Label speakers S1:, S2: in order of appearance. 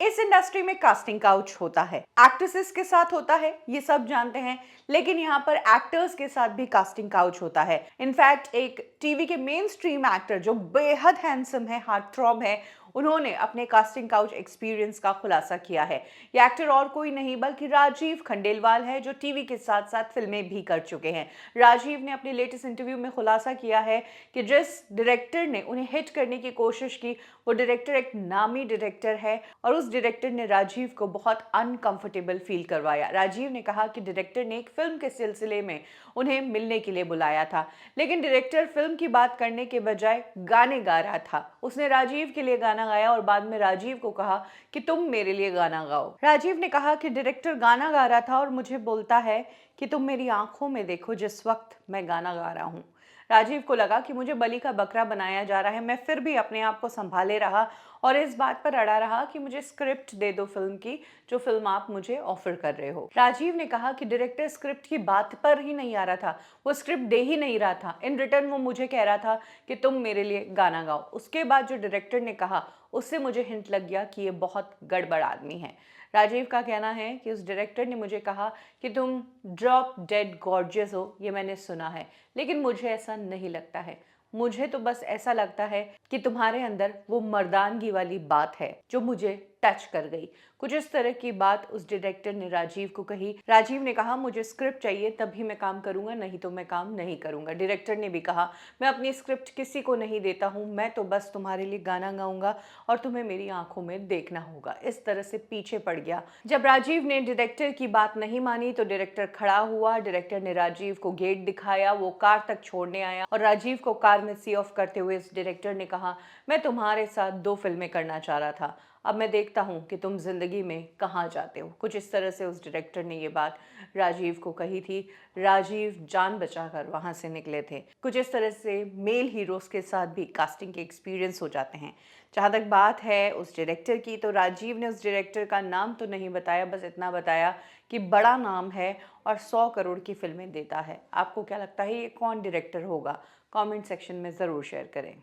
S1: इस इंडस्ट्री में casting couch होता है, एक्ट्रेसेस के साथ होता है, ये सब जानते हैं, लेकिन यहाँ पर एक्टर्स के साथ भी कास्टिंग काउच होता है। इनफैक्ट एक टीवी के मेन स्ट्रीम एक्टर जो बेहद हैंडसम है, हार्ट थ्रॉब है, उन्होंने अपने कास्टिंग काउच एक्सपीरियंस का खुलासा किया है। ये एक्टर और कोई नहीं बल्कि राजीव खंडेलवाल है, जो टीवी के साथ साथ फिल्में भी कर चुके हैं। राजीव ने अपने लेटेस्ट इंटरव्यू में खुलासा किया है कि जिस डायरेक्टर ने उन्हें हिट करने की कोशिश की, वो डायरेक्टर एक नामी डायरेक्टर है और उस डायरेक्टर ने राजीव को बहुत अनकंफर्टेबल फील करवाया। राजीव ने कहा कि डायरेक्टर ने एक फिल्म के सिलसिले में उन्हें मिलने के लिए बुलाया था, लेकिन डायरेक्टर फिल्म की बात करने के बजाय गाने गा रहा था। उसने राजीव के लिए गाना गाया और बाद में राजीव को कहा कि तुम मेरे लिए गाना गाओ। राजीव ने कहा कि डायरेक्टर गाना गा रहा था और मुझे बोलता है कि तुम मेरी आंखों में देखो जिस वक्त मैं गाना गा रहा हूँ। राजीव को लगा कि मुझे बलि का बकरा बनाया जा रहा है। मैं फिर भी अपने आप को संभाले रहा और इस बात पर अड़ा रहा कि मुझे स्क्रिप्ट दे दो फिल्म की, जो फिल्म आप मुझे ऑफर कर रहे हो। राजीव ने कहा कि डायरेक्टर स्क्रिप्ट की बात पर ही नहीं आ रहा था, वो स्क्रिप्ट दे ही नहीं रहा था। इन रिटर्न वो मुझे कह रहा था कि तुम मेरे लिए गाना गाओ। उसके बाद जो डायरेक्टर ने कहा, उससे मुझे हिंट लग गया कि ये बहुत गड़बड़ आदमी है। राजीव का कहना है कि उस डायरेक्टर ने मुझे कहा कि तुम ड्रॉप डेड गॉर्जियस हो, ये मैंने सुना है, लेकिन मुझे ऐसा नहीं लगता है। मुझे तो बस ऐसा लगता है कि तुम्हारे अंदर वो मर्दानगी वाली बात है जो मुझे टच कर गई। कुछ इस तरह की बात उस डायरेक्टर ने राजीव को कही। राजीव ने कहा मुझे स्क्रिप्ट चाहिए तभी मैं काम करूंगा, नहीं तो मैं काम नहीं करूंगा। डायरेक्टर ने भी कहा मैं अपनी स्क्रिप्ट किसी को नहीं देता हूं, मैं तो बस तुम्हारे लिए गाना गाऊंगा और तुम्हें मेरी आंखों में देखना होगा। इस तरह से पीछे पड़ गया। जब राजीव ने डायरेक्टर की बात नहीं मानी तो डायरेक्टर खड़ा हुआ। डायरेक्टर ने राजीव को गेट दिखाया, वो कार तक छोड़ने आया और राजीव को कार में सी ऑफ करते हुए इस डायरेक्टर ने कहा मैं तुम्हारे साथ 2 फिल्में करना चाह रहा था, अब मैं देखता हूँ कि तुम जिंदगी में कहाँ जाते हो। कुछ इस तरह से उस डायरेक्टर ने ये बात राजीव को कही थी। राजीव जान बचाकर वहाँ से निकले थे। कुछ इस तरह से मेल हीरोज के साथ भी कास्टिंग के एक्सपीरियंस हो जाते हैं। जहाँ तक बात है उस डायरेक्टर की, तो राजीव ने उस डायरेक्टर का नाम तो नहीं बताया, बस इतना बताया कि बड़ा नाम है और 100 करोड़ की फिल्में देता है। आपको क्या लगता है ये कौन डायरेक्टर होगा? कमेंट सेक्शन में ज़रूर शेयर करें।